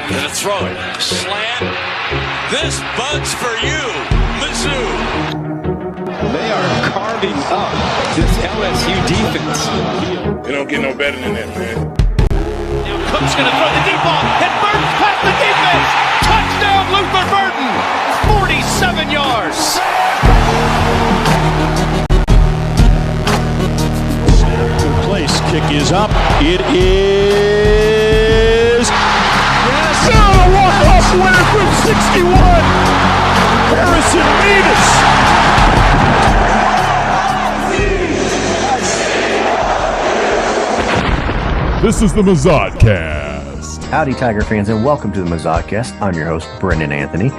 Gonna throw it. Slant. This bug's for you, Mizzou. They are carving up this LSU defense. You don't get no better than that, man. Now Cook's gonna throw the deep ball, and Burton's past the defense. Touchdown, Luther Burton. 47 yards. Good place. Kick is up. It is. Yes. Oh, a walk-off winner from 61. Harrison Mevis. This is the Mizzou-cast. Howdy, Tiger fans, and welcome to the Mizzou-cast. I'm your host, Brendan Anthony.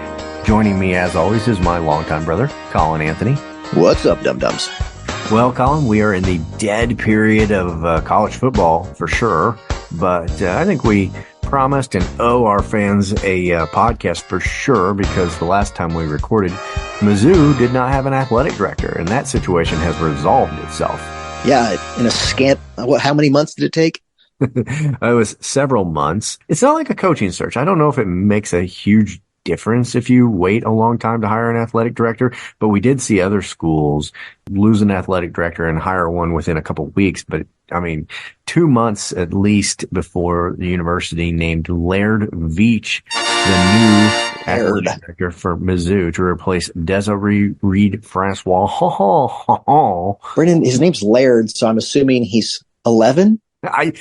Joining me, as always, is my longtime brother, Colin Anthony. What's up, dum-dums? Well, Colin, we are in the dead period of college football for sure, but I think we promised and owe our fans a podcast for sure, because the last time we recorded, Mizzou did not have an athletic director, and that situation has resolved itself. Yeah, in a scant, how many months did it take? It was several months. It's not like a coaching search. I don't know if it makes a huge difference if you wait a long time to hire an athletic director, but we did see other schools lose an athletic director and hire one within a couple of weeks. But I mean, 2 months at least before the university named Laird Veatch the new athletic director for Mizzou to replace Desiree Reed-Francois. Brendan, his name's Laird, so I'm assuming he's 11? I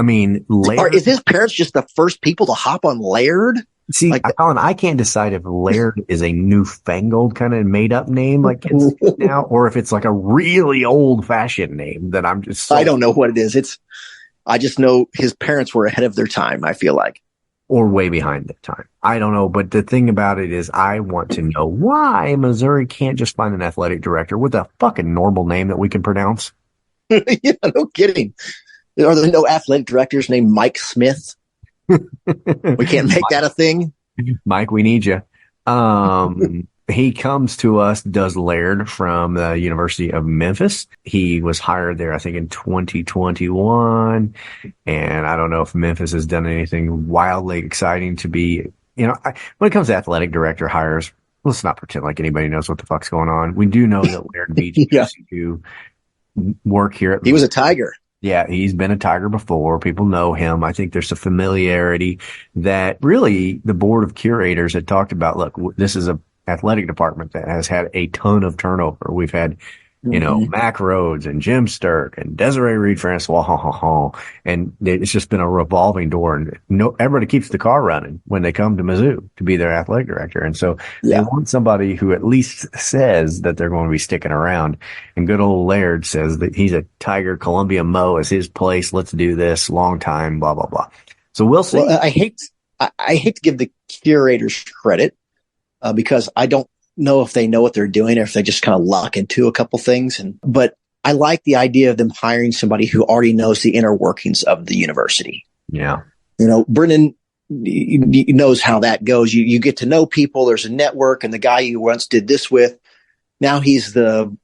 mean, Laird. Is his parents just the first people to hop on Laird? See, Colin, I can't decide if Laird is a newfangled kind of made up name like it's now, or if it's like a really old fashioned name that I'm just. I don't know what it is. I just know his parents were ahead of their time, I feel like. Or way behind their time. I don't know. But the thing about it is I want to know why Missouri can't just find an athletic director with a fucking normal name that we can pronounce. Yeah, no kidding. Are there no athletic directors named Mike Smith? We can't make that a thing. Mike, we need you. He comes to us, does Laird, from the University of Memphis. He was hired there, I think, in 2021. And I don't know if Memphis has done anything wildly exciting to be, when it comes to athletic director hires, let's not pretend like anybody knows what the fuck's going on. We do know that Laird Veatch used to work here at He was a Tiger. Yeah, he's been a Tiger before. People know him. I think there's a familiarity that really the board of curators had talked about. Look, this is a athletic department that has had a ton of turnover. We've had, Mac Rhodes and Jim Sturk and Desiree Reed-Francois, and it's just been a revolving door. And everybody keeps the car running when they come to Mizzou to be their athletic director. And so they want somebody who at least says that they're going to be sticking around. And good old Laird says that he's a Tiger. Columbia Mo is his place. Let's do this. Long time, blah, blah, blah. So we'll see. Well, I hate to give the curators credit because I don't know if they know what they're doing or if they just kind of lock into a couple things. But I like the idea of them hiring somebody who already knows the inner workings of the university. Yeah. Brendan knows how that goes. You get to know people. There's a network, and the guy you once did this with, now he's the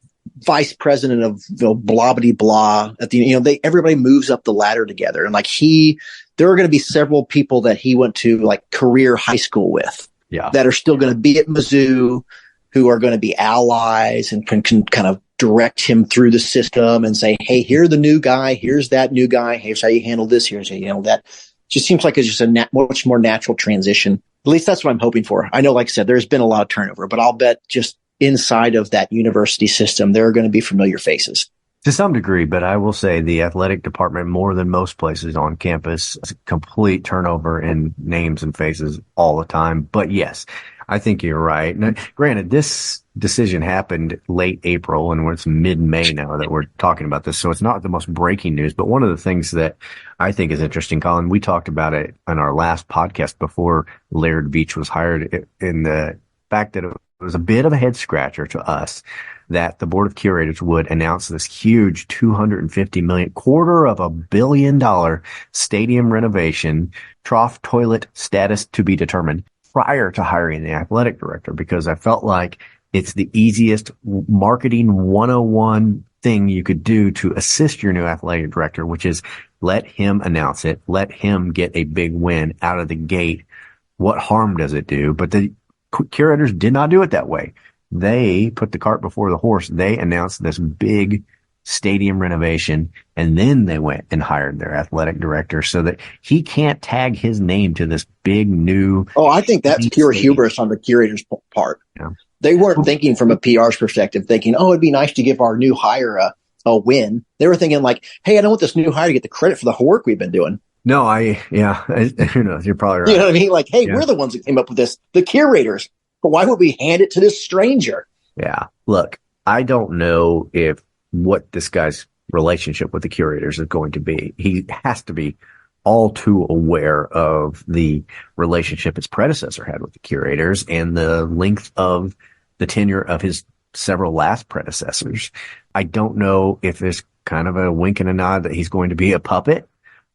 vice president of blah, blah, blah. At the, everybody moves up the ladder together. And there are going to be several people that he went to like career high school with. Yeah. That are still going to be at Mizzou, who are going to be allies and can kind of direct him through the system and say, hey, here's the new guy. Here's that new guy. Here's how you handle this. Here's how you handle that. Just seems like it's just a much more natural transition. At least that's what I'm hoping for. I know, like I said, there's been a lot of turnover, but I'll bet just inside of that university system, there are going to be familiar faces. To some degree, but I will say the athletic department, more than most places on campus, complete turnover in names and faces all the time. But yes, I think you're right. Now, granted, this decision happened late April, and it's mid-May now that we're talking about this, so it's not the most breaking news. But one of the things that I think is interesting, Colin, we talked about it on our last podcast before Laird Veatch was hired, in the fact that it was a bit of a head scratcher to us that the board of curators would announce this huge $250 million, $250 million stadium renovation, trough toilet status to be determined prior to hiring the athletic director, because I felt like it's the easiest marketing 101 thing you could do to assist your new athletic director, which is let him announce it, let him get a big win out of the gate. What harm does it do? But the curators did not do it that way. They put the cart before the horse. They announced this big stadium renovation, and then they went and hired their athletic director so that he can't tag his name to this big new. Oh, I think that's pure hubris on the curators' part. Yeah. They weren't thinking from a PR's perspective, thinking, oh, it'd be nice to give our new hire a win. They were thinking like, hey, I don't want this new hire to get the credit for the work we've been doing. No, who knows? You're probably right. You know what I mean? Like, hey, we're the ones that came up with this, the curators. But why would we hand it to this stranger? Yeah. Look, I don't know what this guy's relationship with the curators is going to be. He has to be all too aware of the relationship his predecessor had with the curators and the length of the tenure of his several last predecessors. I don't know if there's kind of a wink and a nod that he's going to be a puppet,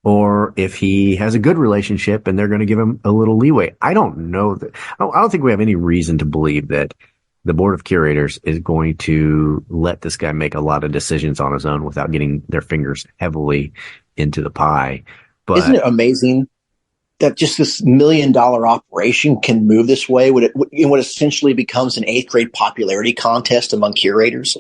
or if he has a good relationship and they're going to give him a little leeway. I don't know that. I don't think we have any reason to believe that the board of curators is going to let this guy make a lot of decisions on his own without getting their fingers heavily into the pie. But isn't it amazing that just this $1 million operation can move this way? In what essentially becomes an 8th grade popularity contest among curators.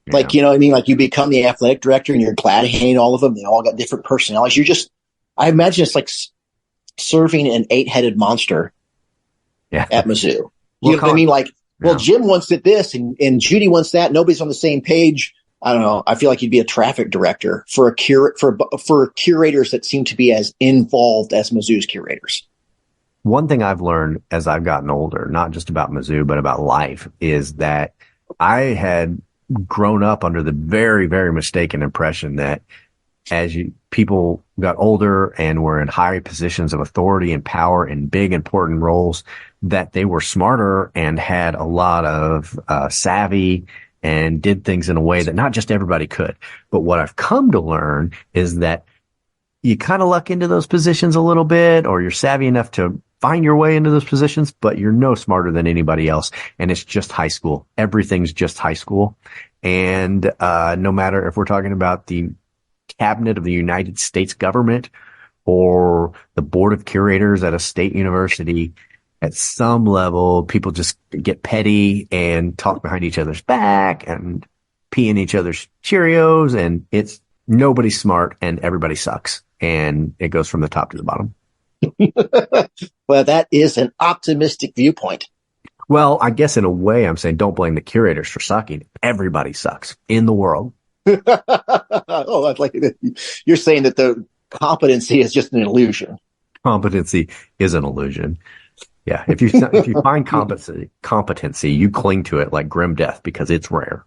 Yeah. Like, you know what I mean? Like you become the athletic director and you're glad to hang all of them. They all got different personalities. I imagine it's like serving an 8-headed monster at Mizzou. You know what I mean? Like, well, Jim wants it this and Judy wants that. Nobody's on the same page. I don't know. I feel like you'd be a traffic director for for curators that seem to be as involved as Mizzou's curators. One thing I've learned as I've gotten older, not just about Mizzou, but about life, is that I had grown up under the very, very mistaken impression that as people got older and were in high positions of authority and power in big, important roles, that they were smarter and had a lot of savvy and did things in a way that not just everybody could. But what I've come to learn is that you kind of luck into those positions a little bit, or you're savvy enough to find your way into those positions, but you're no smarter than anybody else. And it's just high school. Everything's just high school. And no matter if we're talking about the cabinet of the United States government or the board of curators at a state university, at some level, people just get petty and talk behind each other's back and pee in each other's Cheerios, and it's nobody's smart and everybody sucks. And it goes from the top to the bottom. Well, that is an optimistic viewpoint. Well, I guess in a way I'm saying don't blame the curators for sucking. Everybody sucks in the world. Oh, I'd like it. You're saying that the competency is just an illusion. Competency is an illusion. Yeah. If you find competency, you cling to it like grim death because it's rare.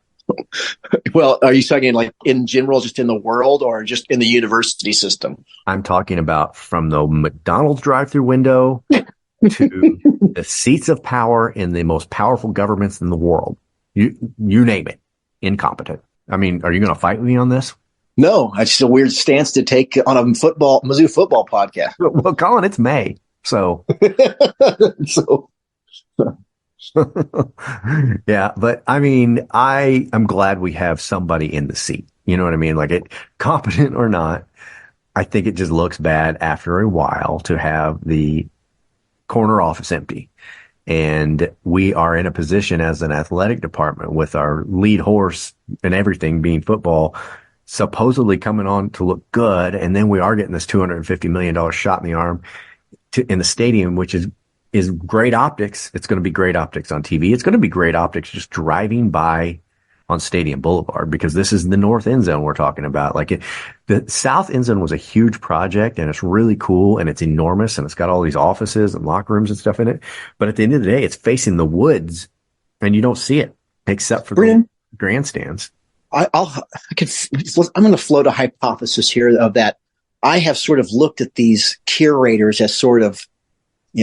Well, are you talking like in general, just in the world, or just in the university system? I'm talking about from the McDonald's drive-through window to the seats of power in the most powerful governments in the world. You name it. Incompetent. I mean, are you going to fight with me on this? No, it's just a weird stance to take on a Mizzou football podcast. Well, Colin, it's May, so. Yeah, but I mean, I'm glad we have somebody in the seat. You know what I mean? Like it, competent or not, I think it just looks bad after a while to have the corner office empty. And we are in a position as an athletic department with our lead horse and everything being football, supposedly coming on to look good. And then we are getting this $250 million shot in the arm in the stadium, which is great optics. It's going to be great optics on TV. It's going to be great optics just driving by on Stadium Boulevard, because this is the north end zone we're talking about. Like the south end zone was a huge project, and it's really cool, and it's enormous, and it's got all these offices and locker rooms and stuff in it. But at the end of the day, it's facing the woods, and you don't see it except for the grandstands. I'm going to float a hypothesis here of that. I have sort of looked at these curators as sort of,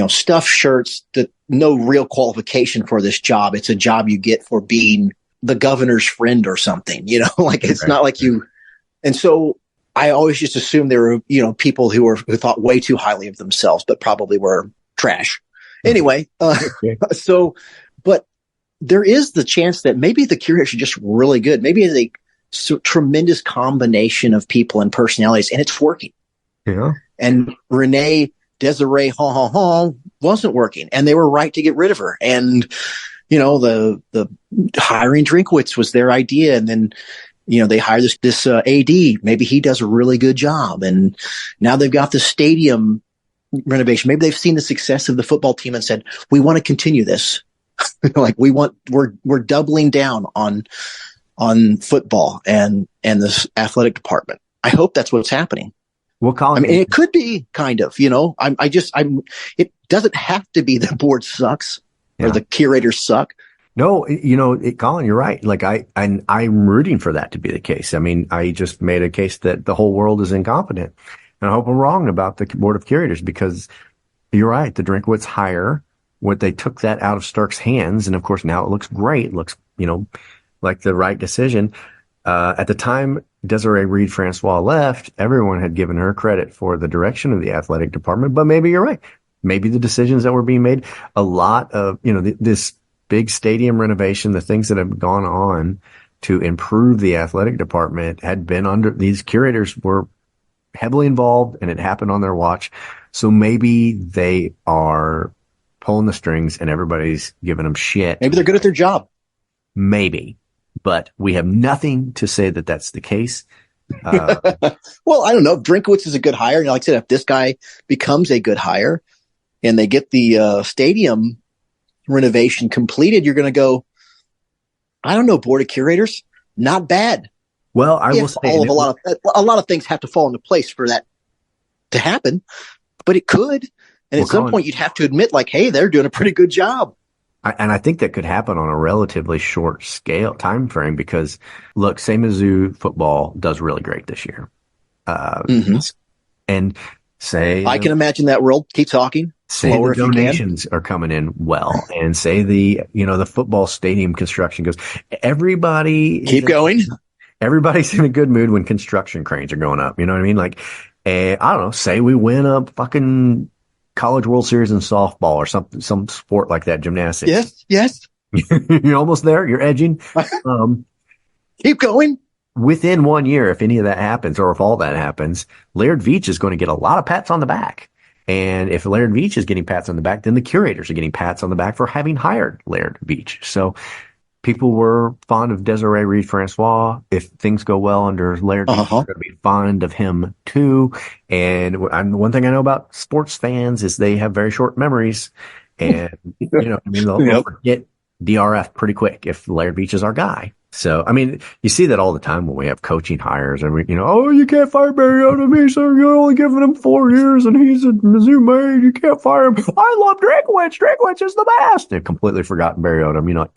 stuffed shirts that no real qualification for this job. It's a job you get for being the governor's friend or something, like it's not like you. And so I always just assumed there were, people who thought way too highly of themselves, but probably were trash. Anyway. But there is the chance that maybe the curators are just really good. Maybe tremendous combination of people and personalities, and it's working. Yeah. And Renee Desiree wasn't working, and they were right to get rid of her. And, the hiring Drinkwitz was their idea. And then, they hired this AD. Maybe he does a really good job. And now they've got the stadium renovation. Maybe they've seen the success of the football team and said, we want to continue this. We're doubling down on football and this athletic department. I hope that's what's happening. Well, Colin, it could be kind of, it doesn't have to be the board sucks or the curators suck. No, Colin, you're right. Like I'm rooting for that to be the case. I mean, I just made a case that the whole world is incompetent, and I hope I'm wrong about the board of curators, because you're right. The Drinkwitz hire, what they took that out of Stark's hands, and of course now it looks great. It looks, like the right decision. At the time Desiree Reed-Francois left, everyone had given her credit for the direction of the athletic department, but maybe you're right. Maybe the decisions that were being made, a lot of, this big stadium renovation, the things that have gone on to improve the athletic department had been under, these curators were heavily involved, and it happened on their watch. So maybe they are pulling the strings and everybody's giving them shit. Maybe they're good at their job. Maybe. But we have nothing to say that that's the case. Well, I don't know. Drinkwitz is a good hire. And like I said, if this guy becomes a good hire and they get the stadium renovation completed, you're going to go, I don't know, board of curators, not bad. Well, I will say a lot of things have to fall into place for that to happen, but it could. And at some point you'd have to admit, like, hey, they're doing a pretty good job. And I think that could happen on a relatively short scale time frame, because look, say Mizzou football does really great this year. And say, I can imagine that world. Keep talking. Say the donations are coming in well, and say the football stadium construction goes, everybody keep going. Everybody's in a good mood when construction cranes are going up. You know what I mean? Like, I don't know, say we win a fucking College World Series in softball or some sport like that, gymnastics. Yes. You're almost there. You're edging. Keep going. Within 1 year, if any of that happens, or if all that happens, Laird Veatch is going to get a lot of pats on the back. And if Laird Veatch is getting pats on the back, then the curators are getting pats on the back for having hired Laird Veatch. So people were fond of Desiree Reed-Francois. If things go well under Laird Veatch, they're going to be fond of him too. And one thing I know about sports fans is they have very short memories. And, they'll forget DRF pretty quick if Laird Veatch is our guy. So, I mean, you see that all the time when we have coaching hires, and you can't fire Barry Odom, so you're only giving him 4 years and he's a Mizzou maid. You can't fire him. I love Drinkwitz. Drinkwitz is the best. They've completely forgotten Barry Odom,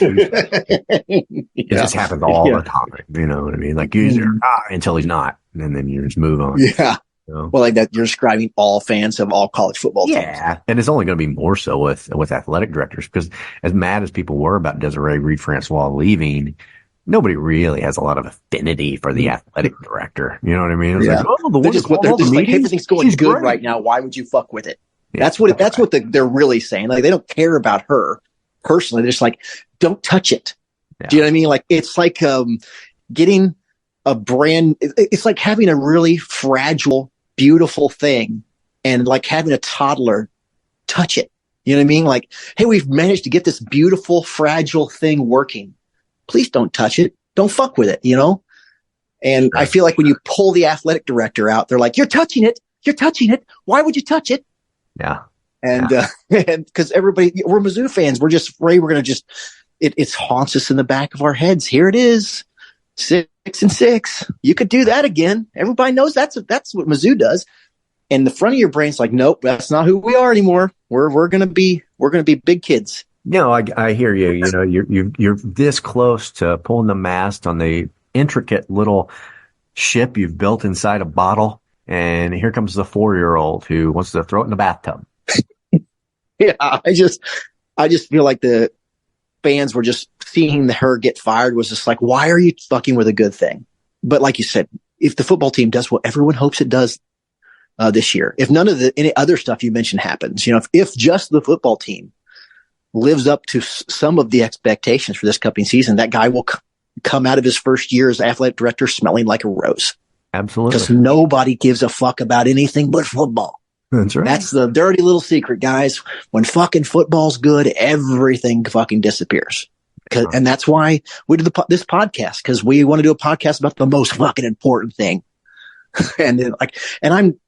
It just happens all the time. You know what I mean? Like, he's until he's not. And then you just move on. Yeah. Well, like that, you're describing all fans of all college football teams. Yeah. And it's only going to be more so with athletic directors, because as mad as people were about Desiree Reed-Francois leaving, nobody really has a lot of affinity for the athletic director. You know what I mean? It's they're just like, everything's going good right now. Why would you fuck with it? Yeah, that's what they're really saying. Like, they don't care about her personally. They're just like, don't touch it. Yeah. Do you know what I mean? Like, it's like getting it's like having a really fragile, beautiful thing and like having a toddler touch it. You know what I mean? Like, hey, we've managed to get this beautiful, fragile thing working. Please don't touch it. Don't fuck with it, And I feel like when you pull the athletic director out, they're like, you're touching it. You're touching it. Why would you touch it? Yeah. And because we're Mizzou fans, we're just afraid we're going to it haunts us in the back of our heads. Here it is. 6-6. You could do that again. Everybody knows that's what Mizzou does. And the front of your brain's like, nope, that's not who we are anymore. We're going to be big kids. No, I hear you. You're this close to pulling the mast on the intricate little ship you've built inside a bottle, and here comes the 4-year-old who wants to throw it in the bathtub. Yeah, I just feel like the fans were just seeing her get fired was just like, why are you fucking with a good thing? But like you said, if the football team does what everyone hopes it does this year, if none of any other stuff you mentioned happens, if just the football team lives up to some of the expectations for this coming season, that guy will come out of his first year as athletic director smelling like a rose. Absolutely. Because nobody gives a fuck about anything but football. That's right. That's the dirty little secret, guys. When fucking football's good, everything fucking disappears. And that's why we did this podcast, because we want to do a podcast about the most fucking important thing. And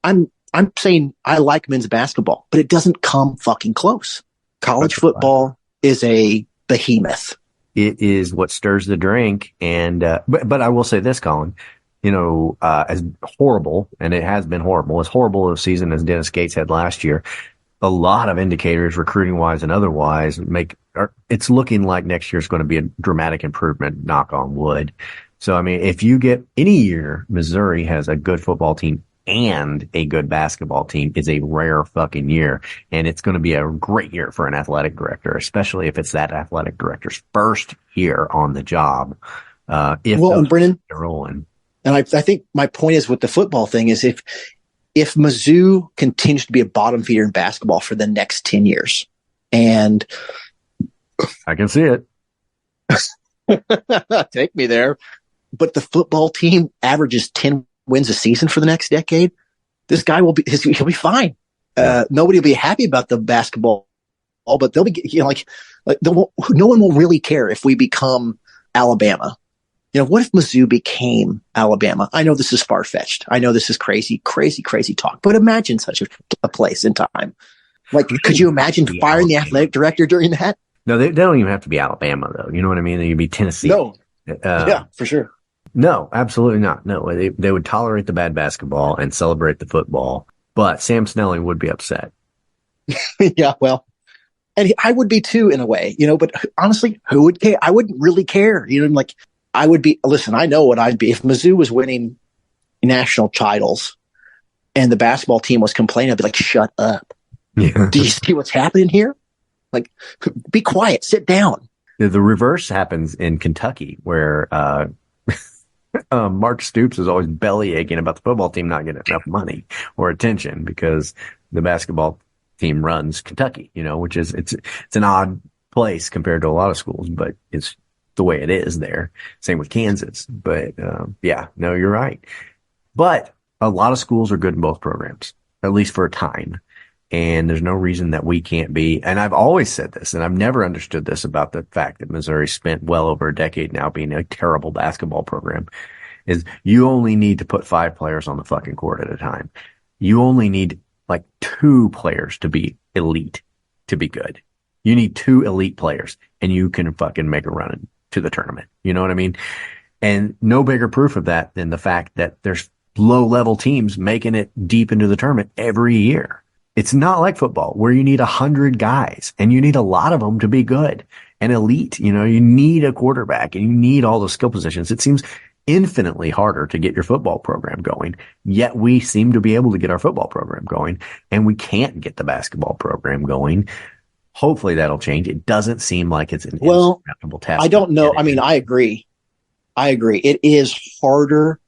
I'm saying I like men's basketball, but it doesn't come fucking close. College football is a behemoth. It is what stirs the drink. And, but I will say this, Colin, as horrible, and it has been horrible, as horrible a season as Dennis Gates had last year, a lot of indicators, recruiting wise and otherwise, it's looking like next year is going to be a dramatic improvement, knock on wood. So, I mean, if you get any year, Missouri has a good football team and a good basketball team, is a rare fucking year. And it's going to be a great year for an athletic director, especially if it's that athletic director's first year on the job. And Brennan, they're rolling. And I think my point is with the football thing is if Mizzou continues to be a bottom feeder in basketball for the next 10 years, and I can see it. Take me there. But the football team averages 10 wins a season for the next decade, this guy he'll be fine. Nobody will be happy about the basketball, but they'll be, no one will really care if we become Alabama. What if Mizzou became Alabama? I know this is far-fetched. I know this is crazy talk, but imagine such a place in time. Could you imagine firing the athletic director during that? No, they don't even have to be Alabama, though. You know what I mean? They'd be Tennessee. No. Yeah, for sure. No, absolutely not. No, they would tolerate the bad basketball and celebrate the football, but Sam Snelling would be upset. Yeah, well, and I would be too in a way, but honestly, who would care? I wouldn't really care. I would be, listen, I know what I'd be. If Mizzou was winning national titles and the basketball team was complaining, I'd be like, shut up. Yeah. Do you see what's happening here? Be quiet, sit down. The reverse happens in Kentucky where, Mark Stoops is always belly aching about the football team not getting enough money or attention because the basketball team runs Kentucky, which is, it's an odd place compared to a lot of schools, but it's the way it is there. Same with Kansas. But, no, you're right. But a lot of schools are good in both programs, at least for a time. And there's no reason that we can't be. And I've always said this, and I've never understood this about the fact that Missouri spent well over a decade now being a terrible basketball program, is you only need to put 5 players on the fucking court at a time. You only need 2 players to be elite, to be good. You need 2 elite players and you can fucking make a run to the tournament. You know what I mean? And no bigger proof of that than the fact that there's low level teams making it deep into the tournament every year. It's not like football where you need 100 guys and you need a lot of them to be good and elite. You need a quarterback and you need all the skill positions. It seems infinitely harder to get your football program going, yet we seem to be able to get our football program going and we can't get the basketball program going. Hopefully that'll change. It doesn't seem like it's an insurmountable task. I don't know. I mean, I agree. It is harder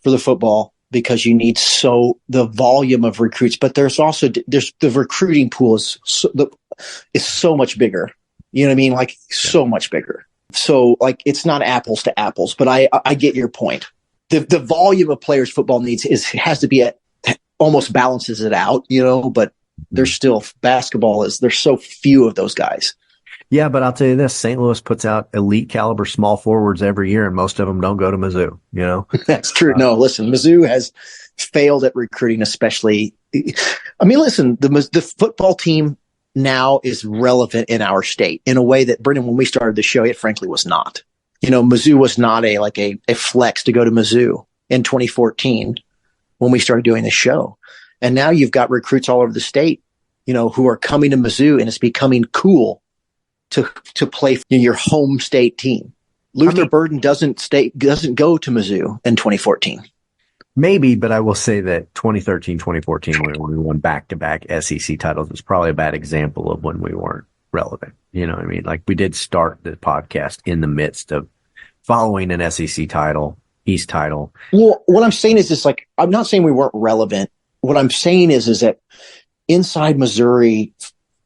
for the football because you need the volume of recruits, but there's the recruiting pool is so much bigger. You know what I mean? So much bigger. So it's not apples to apples, but I get your point. The volume of players football needs has to be almost balances it out, but there's still there's so few of those guys. Yeah, but I'll tell you this, St. Louis puts out elite caliber small forwards every year, and most of them don't go to Mizzou, That's true. No, listen, Mizzou has failed at recruiting, especially. I mean, listen, the football team now is relevant in our state in a way that, Brendan, when we started the show, it frankly was not. Mizzou was not a flex to go to Mizzou in 2014 when we started doing the show. And now you've got recruits all over the state, who are coming to Mizzou, and it's becoming cool to play in your home state team. Luther Burden doesn't go to Mizzou in 2014. Maybe, but I will say that 2013, 2014, when we won back-to-back SEC titles, is probably a bad example of when we weren't relevant. You know what I mean? We did start the podcast in the midst of following an SEC title, East title. Well, what I'm saying is I'm not saying we weren't relevant. What I'm saying is that inside Missouri,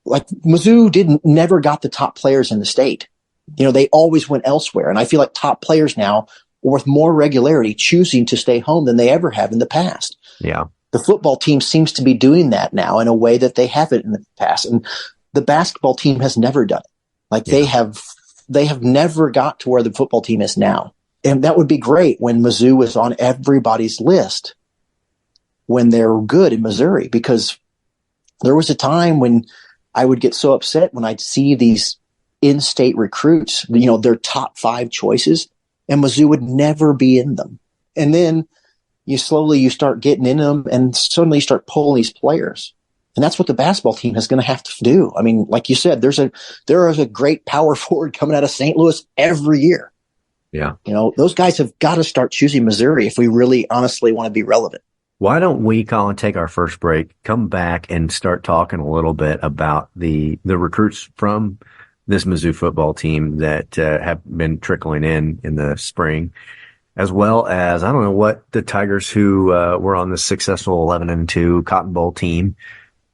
Mizzou never got the top players in the state. They always went elsewhere. And I feel like top players now are with more regularity choosing to stay home than they ever have in the past. Yeah. The football team seems to be doing that now in a way that they haven't in the past. And the basketball team has never done it. Like they have never got to where the football team is now. And that would be great when Mizzou was on everybody's list when they're good in Missouri, because there was a time when I would get so upset when I'd see these in-state recruits, their top 5 choices, and Mizzou would never be in them. And then you start getting in them, and suddenly you start pulling these players. And that's what the basketball team is going to have to do. I mean, like you said, there is a great power forward coming out of St. Louis every year. Yeah. Those guys have got to start choosing Missouri if we really honestly want to be relevant. Why don't we, Colin, take our first break, come back and start talking a little bit about the recruits from this Mizzou football team that have been trickling in the spring, as well as, I don't know what the Tigers who were on the successful 11-2 Cotton Bowl team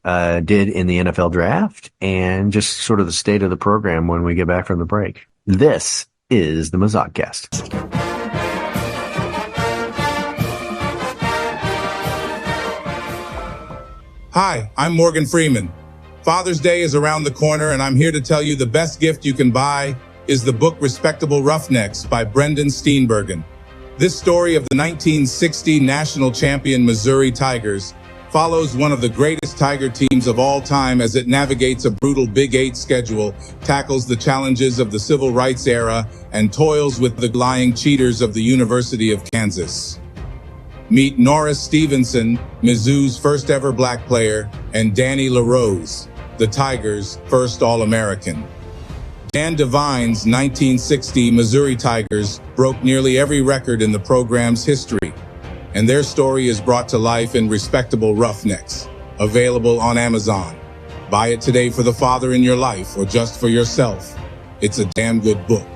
did in the NFL draft, and just sort of the state of the program when we get back from the break. This is the Mizou-cast. Hi, I'm Morgan Freeman. Father's Day is around the corner, and I'm here to tell you the best gift you can buy is the book Respectable Roughnecks by Brendan Steenbergen. This story of the 1960 national champion Missouri Tigers follows one of the greatest Tiger teams of all time as it navigates a brutal Big 8 schedule, tackles the challenges of the civil rights era, and toils with the lying cheaters of the University of Kansas. Meet Norris Stevenson, Mizzou's first ever black player, and Danny LaRose, the Tigers' first All-American. Dan Devine's 1960 Missouri Tigers broke nearly every record in the program's history, and their story is brought to life in Respectable Roughnecks, available on Amazon. Buy it today for the father in your life or just for yourself. It's a damn good book.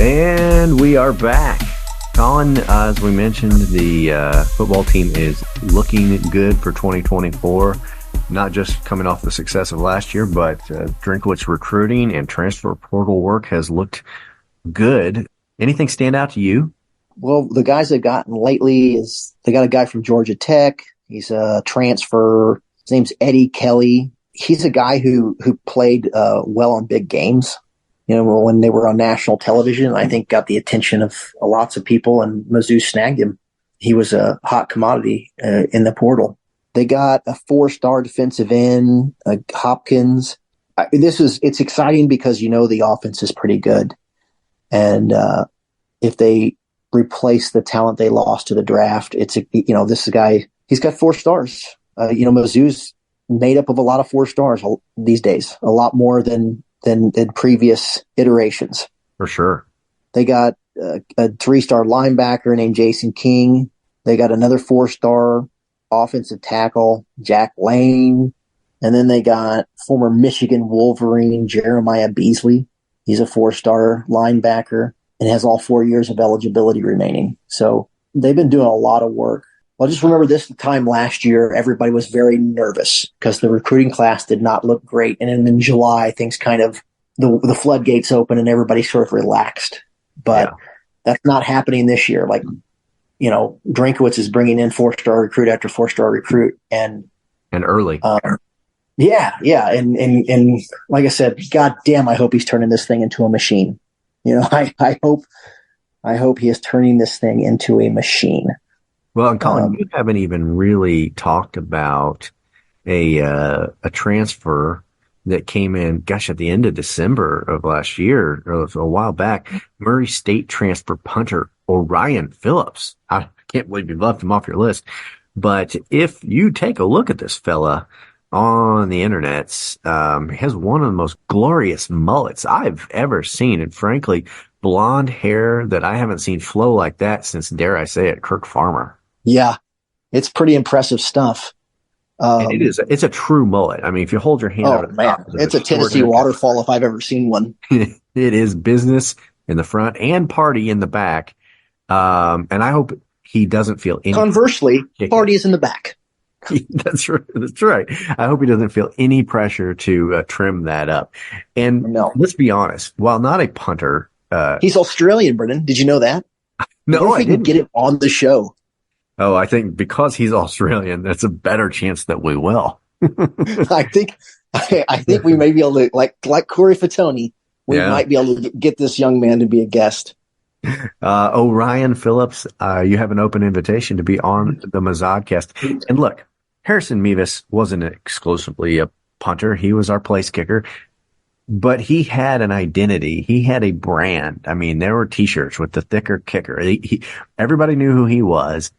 And we are back. Colin, as we mentioned, the football team is looking good for 2024. Not just coming off the success of last year, but Drinkwitz recruiting and transfer portal work has looked good. Anything stand out to you? Well, the guys they've gotten lately is they got a guy from Georgia Tech. He's a transfer. His name's Eddie Kelly. He's a guy who played well on big games. When they were on national television, I think got the attention of lots of people, and Mizzou snagged him. He was a hot commodity in the portal. They got a 4-star defensive end, Hopkins. It's exciting because the offense is pretty good, and if they replace the talent they lost to the draft, this guy, he's got 4 stars. Mizzou's made up of a lot of 4 stars these days, a lot more than previous iterations. For sure. They got a 3-star linebacker named Jason King. They got another 4-star offensive tackle, Jack Lane. And then they got former Michigan Wolverine, Jeremiah Beasley. He's a 4-star linebacker and has all 4 years of eligibility remaining. So they've been doing a lot of work. Well, just remember this time last year, everybody was very nervous because the recruiting class did not look great. And then in July, things kind of, the floodgates open and everybody sort of relaxed. But that's not happening this year. Like, Drinkwitz is bringing in 4-star recruit after 4-star recruit. And early. Yeah. And like I said, God damn, I hope he's turning this thing into a machine. I hope he is turning this thing into a machine. Well, and Colin, you haven't even really talked about a transfer that came in, at the end of December of last year, or a while back. Murray State transfer punter Orion Phillips. I can't believe you left him off your list. But if you take a look at this fella on the internets, he has one of the most glorious mullets I've ever seen. And frankly, blonde hair that I haven't seen flow like that since, dare I say it, Kirk Farmer. Yeah, it's pretty impressive stuff. And it's a true mullet. I mean, if you hold your hand Oh over the top man, of it, it's a Tennessee waterfall if I've ever seen one. it is business in the front and party in the back. And I hope he doesn't feel any. Conversely, party is in the back. That's right. That's right. I hope he doesn't feel any pressure to trim that up. And let's be honest, while not a punter, he's Australian, Brendan. Did you know that? No, I didn't get him on the show. Oh, I think because he's Australian, that's a better chance that we will. I think we may be able to, like Corey Fatoni, we might be able to get this young man to be a guest. Ryan Phillips, you have an open invitation to be on the Mizou. And look, Harrison Mevis wasn't exclusively a punter. He was our place kicker, but he had an identity. He had a brand. I mean, there were t-shirts with the thicker kicker. Everybody knew who he was.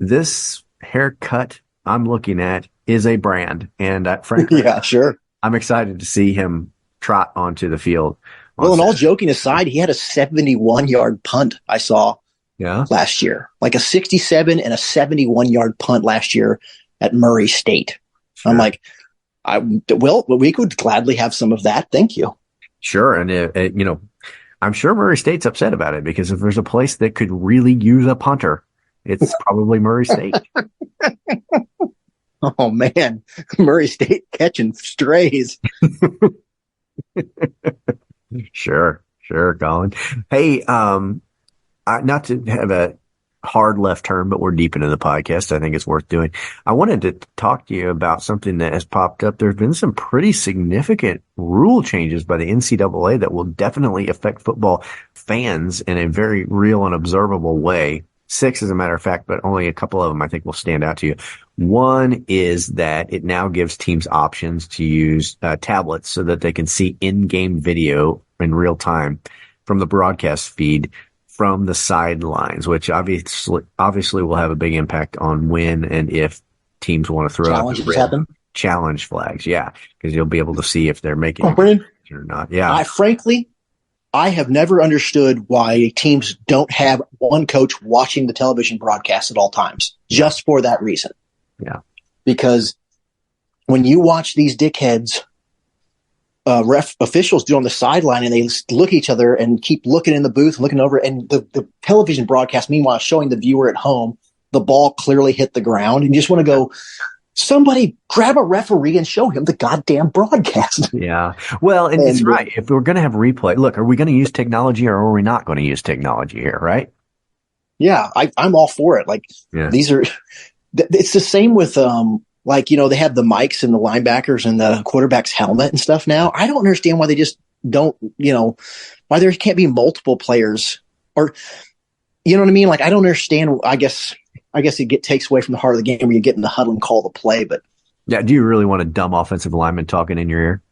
This haircut I'm looking at is a brand. And frankly, yeah, sure. I'm excited to see him trot onto the field. Well, and all joking aside, he had a 71-yard punt I saw last year, like a 67 and a 71-yard punt last year at Murray State. Sure. I'm like, we could gladly have some of that. Thank you. Sure. And, I'm sure Murray State's upset about it because if there's a place that could really use a punter, it's probably Murray State. Oh, man. Murray State catching strays. Sure, Colin. Hey, not to have a hard left turn, but we're deep into the podcast. I think it's worth doing. I wanted to talk to you about something that has popped up. There's been some pretty significant rule changes by the NCAA that will definitely affect football fans in a very real and observable way. 6, as a matter of fact, but only a couple of them I think will stand out to you. One is that it now gives teams options to use tablets so that they can see in-game video in real time from the broadcast feed from the sidelines, which obviously will have a big impact on when and if teams want to throw out challenge flags. Yeah, because you'll be able to see if they're making it or not. Yeah, I have never understood why teams don't have one coach watching the television broadcast at all times, just for that reason. Yeah. Because when you watch these dickheads, officials do on the sideline and they look at each other and keep looking in the booth, looking over, and the television broadcast, meanwhile, showing the viewer at home, the ball clearly hit the ground, and you just want to go, somebody grab a referee and show him the goddamn broadcast. Yeah. Well, and it's right. If we're going to have replay, look, are we going to use technology or are we not going to use technology here? Right. Yeah. I'm all for it. Like these are, it's the same with, they have the mics and the linebackers and the quarterback's helmet and stuff now. I don't understand why they just don't, why there can't be multiple players or, you know what I mean? Like, I don't understand. I guess it takes away from the heart of the game when you get in the huddle and call the play. But yeah, do you really want a dumb offensive lineman talking in your ear?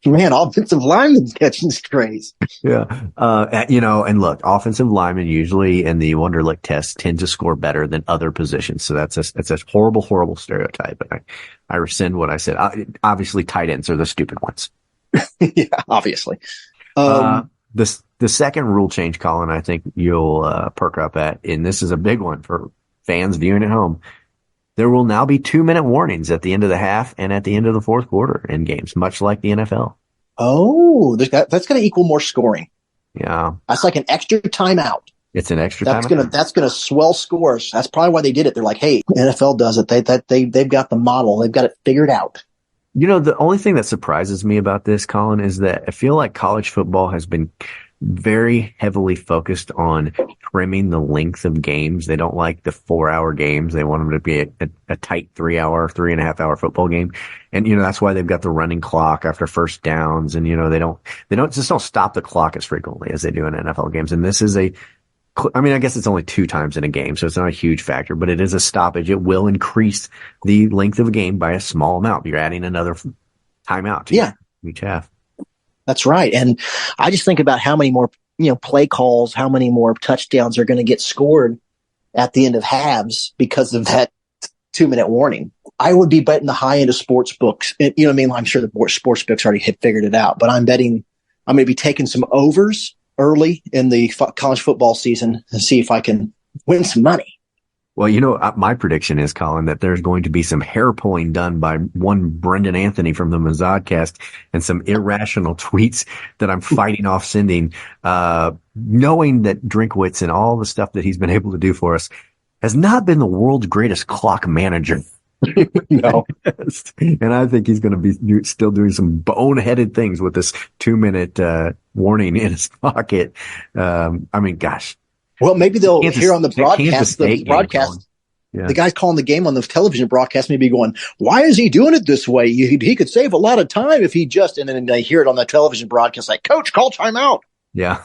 Man, offensive linemen catching strays. Yeah, and look, offensive linemen usually in the Wonderlic test tend to score better than other positions. So that's a horrible stereotype. But I rescind what I said. Obviously, tight ends are the stupid ones. Yeah, obviously. The second rule change, Colin, I think you'll perk up at, and this is a big one for fans viewing at home. There will now be 2-minute warnings at the end of the half and at the end of the fourth quarter in games, much like the NFL. Oh, that's going to equal more scoring. Yeah. That's like an extra timeout. It's an extra timeout. That's going to swell scores. That's probably why they did it. They're like, hey, NFL does it. They've got the model. They've got it figured out. The only thing that surprises me about this, Colin, is that I feel like college football has been very heavily focused on trimming the length of games. They don't like the 4-hour games. They want them to be a tight 3.5 hour football game. And, that's why they've got the running clock after first downs. And, they don't stop the clock as frequently as they do in NFL games. And this is I guess it's only 2 times in a game, so it's not a huge factor, but it is a stoppage. It will increase the length of a game by a small amount. You're adding another timeout to each half. That's right. And I just think about how many more, play calls, how many more touchdowns are going to get scored at the end of halves because of that 2-minute warning. I would be betting the high end of sports books. You know what I mean? I'm sure the sports books already figured it out, but I'm betting I'm going to be taking some overs early in the college football season and see if I can win some money. Well, my prediction is, Colin, that there's going to be some hair pulling done by one Brendan Anthony from the Mizzou and some irrational tweets that I'm fighting off sending, knowing that Drinkwitz and all the stuff that he's been able to do for us has not been the world's greatest clock manager. No. And I think he's going to be still doing some boneheaded things with this 2-minute warning in his pocket. Gosh. Well, maybe they'll hear on the broadcast, Yeah. The guy's calling the game on the television broadcast, maybe going, why is he doing it this way? He could save a lot of time if he just, and then they hear it on the television broadcast, like, Coach, call timeout. Yeah.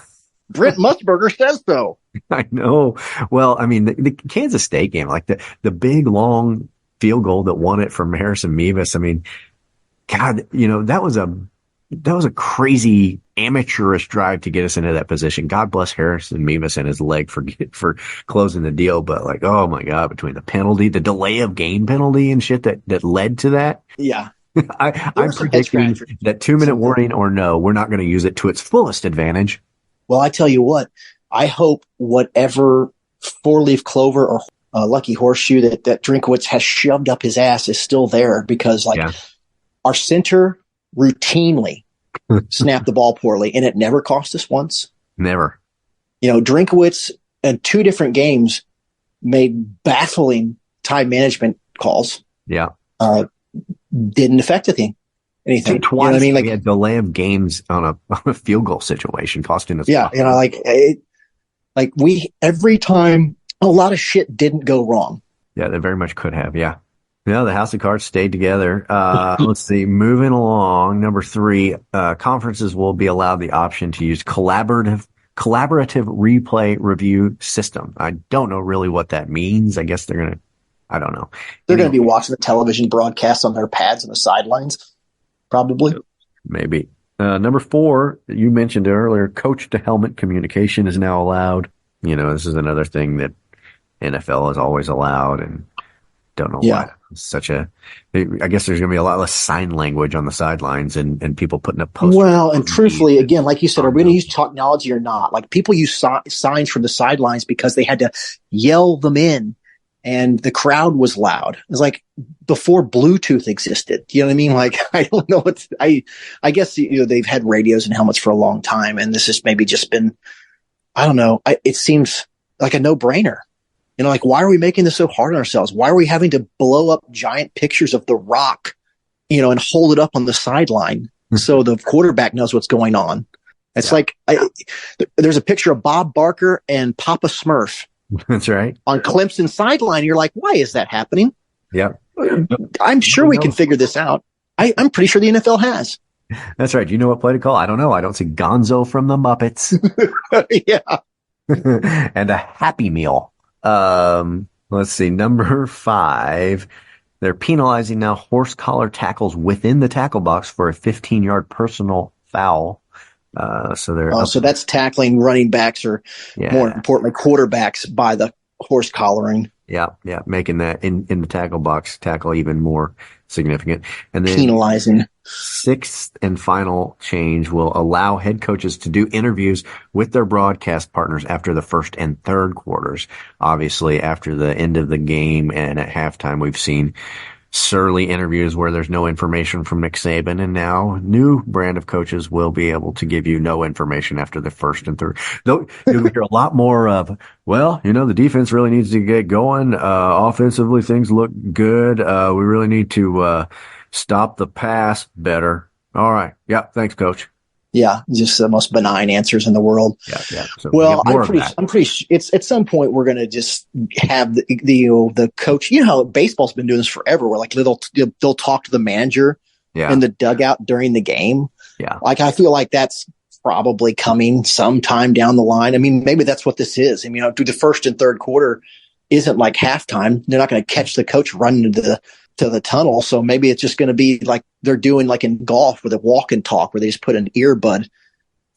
Brent Musburger says so. I know. Well, the Kansas State game, like the big long field goal that won it from Harrison Mevis. God, that was a crazy amateurish drive to get us into that position. God bless Harrison Mevis and his leg for closing the deal. But like, oh my God, between the penalty, the delay of game penalty and shit that led to that. Yeah. I'm predicting that 2-minute warning or no, we're not going to use it to its fullest advantage. Well, I tell you what, I hope whatever 4-leaf clover or lucky horseshoe that Drinkwitz has shoved up his ass is still there, because our center routinely snapped the ball poorly, and it never cost us once. Never. Drinkwitz in 2 different games made baffling time management calls. Yeah. Didn't affect anything. Twice we had delay of games on a field goal situation costing us. Yeah. Every time a lot of shit didn't go wrong. Yeah, they very much could have. Yeah. Yeah, the House of Cards stayed together. Let's see. Moving along, number 3, conferences will be allowed the option to use collaborative replay review system. I don't know really what that means. I guess I don't know. They're going to be watching the television broadcast on their pads on the sidelines, probably. Maybe. Number 4, you mentioned earlier, coach to helmet communication is now allowed. This is another thing that NFL has always allowed, and don't know why. I guess there's going to be a lot less sign language on the sidelines and people putting up posters. Well, and truthfully, again, like you said, are we going to use technology or not? Like, people use signs from the sidelines because they had to yell them in, and the crowd was loud. It was like before Bluetooth existed. You know what I mean? Like, I don't know I guess, they've had radios and helmets for a long time, and this has maybe just been, I don't know. It seems like a no-brainer. Why are we making this so hard on ourselves? Why are we having to blow up giant pictures of The Rock, and hold it up on the sideline so the quarterback knows what's going on? It's there's a picture of Bob Barker and Papa Smurf. That's right. On Clemson sideline. You're like, why is that happening? Yeah. I'm sure we can figure this out. I'm pretty sure the NFL has. That's right. Do you know what play to call? I don't know. I don't see Gonzo from the Muppets. Yeah. And a Happy Meal. Let's see. Number 5, they're penalizing now horse collar tackles within the tackle box for a 15-yard personal foul. So that's tackling running backs, or more importantly, quarterbacks by the horse collaring. Yeah. Making that in the tackle box tackle even more significant. And then penalizing. 6th and final change will allow head coaches to do interviews with their broadcast partners after the 1st and 3rd quarters. Obviously, after the end of the game and at halftime, we've seen surly interviews where there's no information from Nick Saban, and now new brand of coaches will be able to give you no information after the 1st and 3rd. Though you'll hear a lot more of, the defense really needs to get going. Offensively, things look good. We really need to stop the pass better. All right. Yeah. Thanks, coach. Yeah. Just the most benign answers in the world. Yeah. So I'm pretty it's at some point we're going to just have the coach, how baseball's been doing this forever, where like they'll talk to the manager in the dugout during the game. Yeah. Like, I feel like that's probably coming sometime down the line. Maybe that's what this is. Through the 1st and 3rd quarter isn't like halftime. They're not going to catch the coach running into the tunnel. So maybe it's just going to be like they're doing like in golf with a walk and talk, where they just put an earbud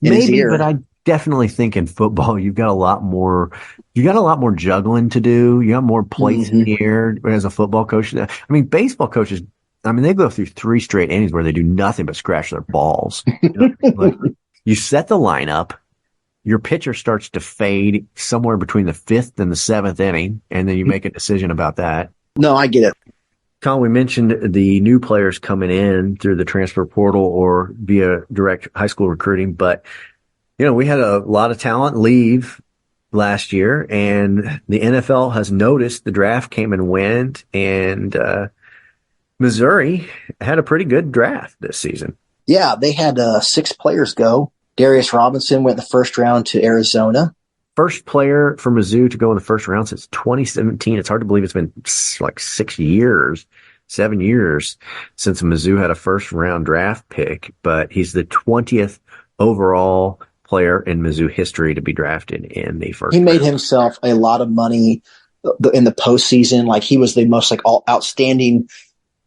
in his ear. But I definitely think in football, you've got a lot more juggling to do. You got more plays in the air as a football coach. Baseball coaches, they go through 3 straight innings where they do nothing but scratch their balls. you set the lineup, your pitcher starts to fade somewhere between the 5th and the 7th inning, and then you make a decision about that. No, I get it. Colin, we mentioned the new players coming in through the transfer portal or via direct high school recruiting, but we had a lot of talent leave last year, and the NFL has noticed the draft came and went, and Missouri had a pretty good draft this season. Yeah, they had 6 players go. Darius Robinson went in the first round to Arizona. First player for Mizzou to go in the first round since 2017. It's hard to believe it's been like 7 years since Mizzou had a first round draft pick, but he's the 20th overall player in Mizzou history to be drafted in the first round. He made himself a lot of money in the postseason. Like, he was the most outstanding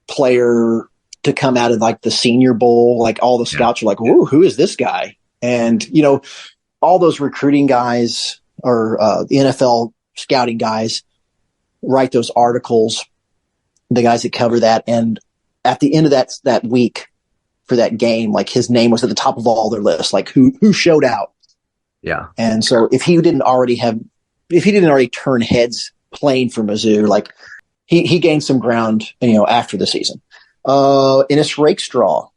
player to come out of like the Senior Bowl. Like, all the scouts are like, "Ooh, who is this guy?" And all those recruiting guys or the NFL scouting guys write those articles, the guys that cover that. And at the end of that week for that game, like, his name was at the top of all their lists, like who showed out. Yeah. And so if he didn't already turn heads playing for Mizzou, like, he gained some ground, after the season. Ennis Rakestraw,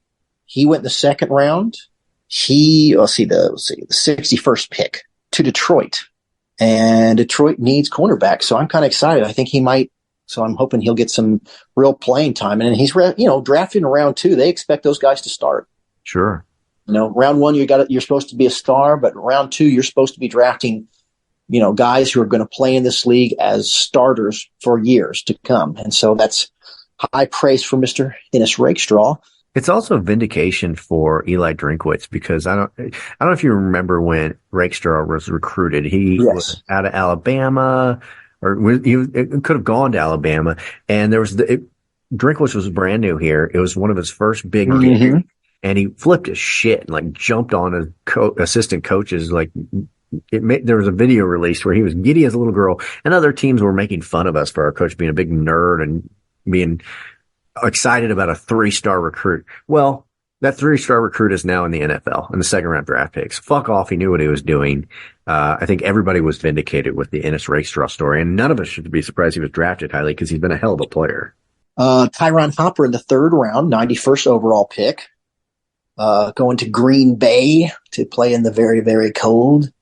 he went in the second round. The 61st pick to Detroit, and Detroit needs cornerback. So I'm kind of excited. I think he might. So I'm hoping he'll get some real playing time. And he's, drafted in round 2. They expect those guys to start. Sure. Round 1, you're supposed to be a star, but round 2, you're supposed to be drafting, guys who are going to play in this league as starters for years to come. And so that's high praise for Mr. Ennis Rakestraw. It's also vindication for Eli Drinkwitz, because I don't know if you remember when Rakestraw was recruited. He was out of Alabama, or he could have gone to Alabama, and there was Drinkwitz was brand new here. It was one of his first big games, and he flipped his shit and like jumped on his assistant coaches. Like, there was a video released where he was giddy as a little girl, and other teams were making fun of us for our coach being a big nerd and being excited about a 3-star recruit. Well, that 3-star recruit is now in the NFL in the second round draft picks. Fuck off. He knew what he was doing. I think everybody was vindicated with the Ennis Rakestraw story, and none of us should be surprised he was drafted highly, because he's been a hell of a player. Tyron Hopper in the 3rd round, 91st overall pick, going to Green Bay to play in the very, very cold.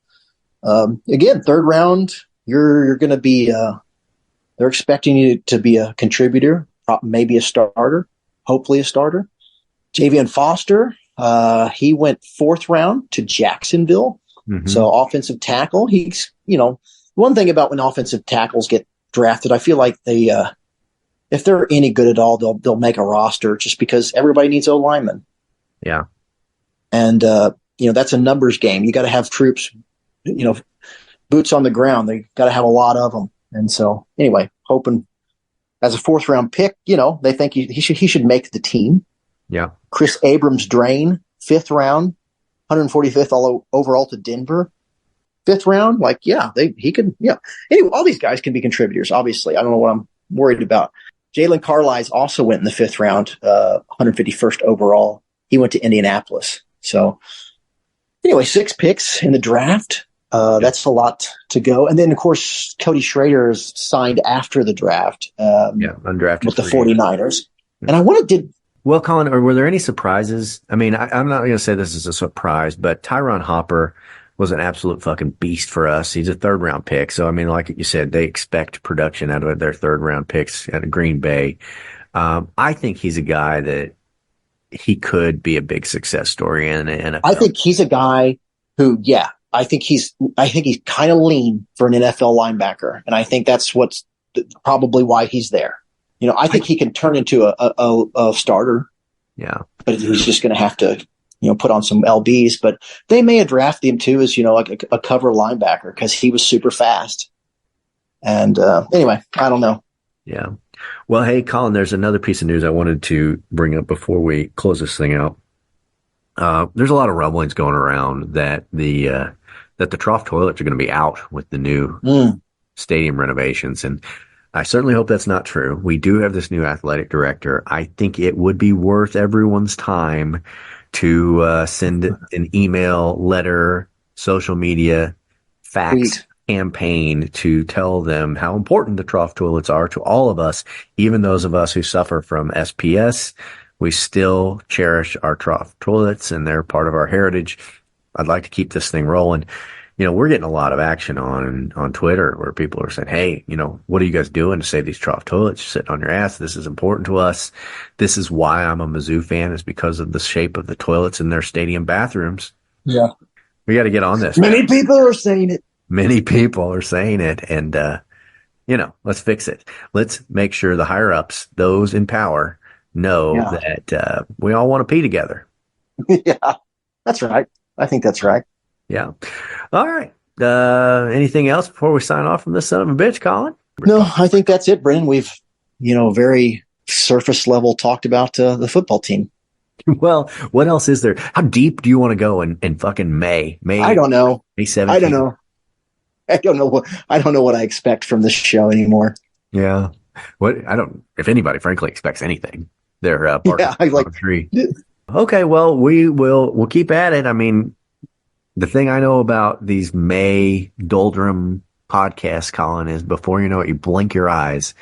Again, 3rd round, you're going to be, they're expecting you to be a contributor, maybe a starter, hopefully a starter. Javian Foster, he went 4th round to Jacksonville. Mm-hmm. So offensive tackle. He's, one thing about when offensive tackles get drafted, I feel like they, if they're any good at all, they'll make a roster, just because everybody needs O linemen. Yeah. And, that's a numbers game. You got to have troops, boots on the ground. They got to have a lot of them. And so anyway, hoping as a 4th round pick, they think he should make the team. Yeah. Chris Abrams-Drain, 5th round, 145th overall to Denver. 5th round, he could, Anyway, all these guys can be contributors, obviously. I don't know what I'm worried about. Jalen Carlisle also went in the 5th round, 151st overall. He went to Indianapolis. So anyway, 6 picks in the draft. That's a lot to go. And then, of course, Cody Schrader is signed after the draft. Undrafted with the 49ers. And well, Colin, were there any surprises? I mean, I'm not going to say this is a surprise, but Tyron Hopper was an absolute fucking beast for us. He's a 3rd round pick. So, I mean, like you said, they expect production out of their 3rd round picks at Green Bay. I think he's a guy that he could be a big success story in the NFL. I think he's a guy who, I think he's kind of lean for an NFL linebacker. And I think that's what's probably why he's there. I think he can turn into a starter. Yeah. But he's just going to have to, put on some LBs. But they may have drafted him too as, like a cover linebacker, because he was super fast. And anyway, I don't know. Yeah. Well, hey, Colin, there's another piece of news I wanted to bring up before we close this thing out. There's a lot of rumblings going around that the trough toilets are going to be out with the new stadium renovations. And I certainly hope that's not true. We do have this new athletic director. I think it would be worth everyone's time to send an email, letter, social media, fax campaign to tell them how important the trough toilets are to all of us, even those of us who suffer from SPS. We still cherish our trough toilets, and they're part of our heritage. I'd like to keep this thing rolling. We're getting a lot of action on Twitter where people are saying, hey, what are you guys doing to save these trough toilets? You're sitting on your ass. This is important to us. This is why I'm a Mizzou fan, is because of the shape of the toilets in their stadium bathrooms. Yeah. We got to get on this. Many people are saying it. Many people are saying it. And, let's fix it. Let's make sure the higher ups, those in power, know that we all want to pee together. Yeah, that's right. I think that's right. Yeah. All right. Anything else before we sign off from this son of a bitch, Colin? No, I think that's it, Brennan. We've, very surface level talked about the football team. Well, what else is there? How deep do you want to go in fucking May? I don't know. May 17th? I don't know. I don't know what I expect from this show anymore. Yeah. If anybody frankly expects anything, they're tree. Okay. Well, we'll keep at it. I mean, the thing I know about these May doldrum podcasts, Colin, is before you know it, you blink your eyes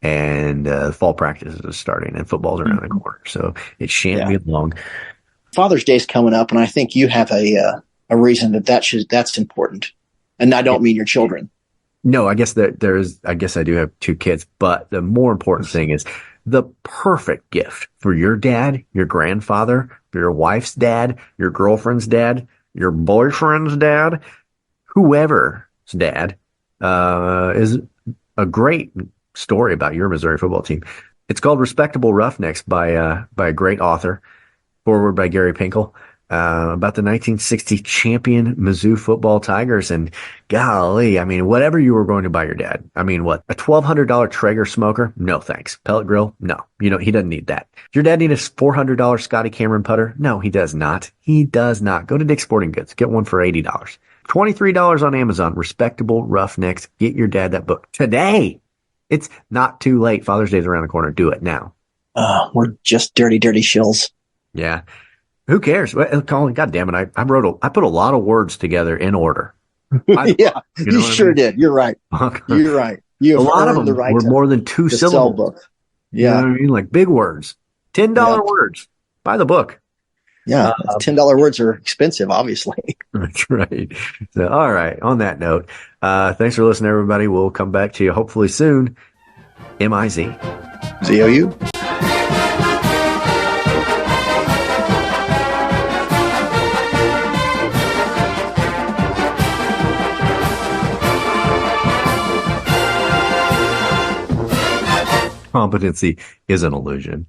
and fall practices is starting and football's around the corner. So it shan't be long. Father's Day's coming up, and I think you have a reason that's important. And I don't mean your children. No, I guess I do have 2 kids, but the more important thing is the perfect gift for your dad, your grandfather, your wife's dad, your girlfriend's dad, your boyfriend's dad, whoever's dad, is a great story about your Missouri football team. It's called Respectable Roughnecks by a great author, forward by Gary Pinkel, about the 1960 champion Mizzou football Tigers. And golly, I mean, whatever you were going to buy your dad. I mean, what, a $1,200 Traeger smoker? No, thanks. Pellet grill? No. He doesn't need that. Your dad need a $400 Scotty Cameron putter? No, he does not. He does not. Go to Dick's Sporting Goods. Get one for $80. $23 on Amazon. Respectable Roughnecks. Get your dad that book today. It's not too late. Father's Day's around the corner. Do it now. We're just dirty, dirty shills. Yeah. Who cares? Well, Colin, God damn it. I put a lot of words together in order. You sure did. You're right. You're right. A lot of them were more than 2 syllables. Book. Yeah. You know what I mean? Like big words. $10 words. Buy the book. Yeah. $10 words are expensive, obviously. That's right. So, all right. On that note, thanks for listening, everybody. We'll come back to you hopefully soon. MIZ. ZOU. Competency is an illusion.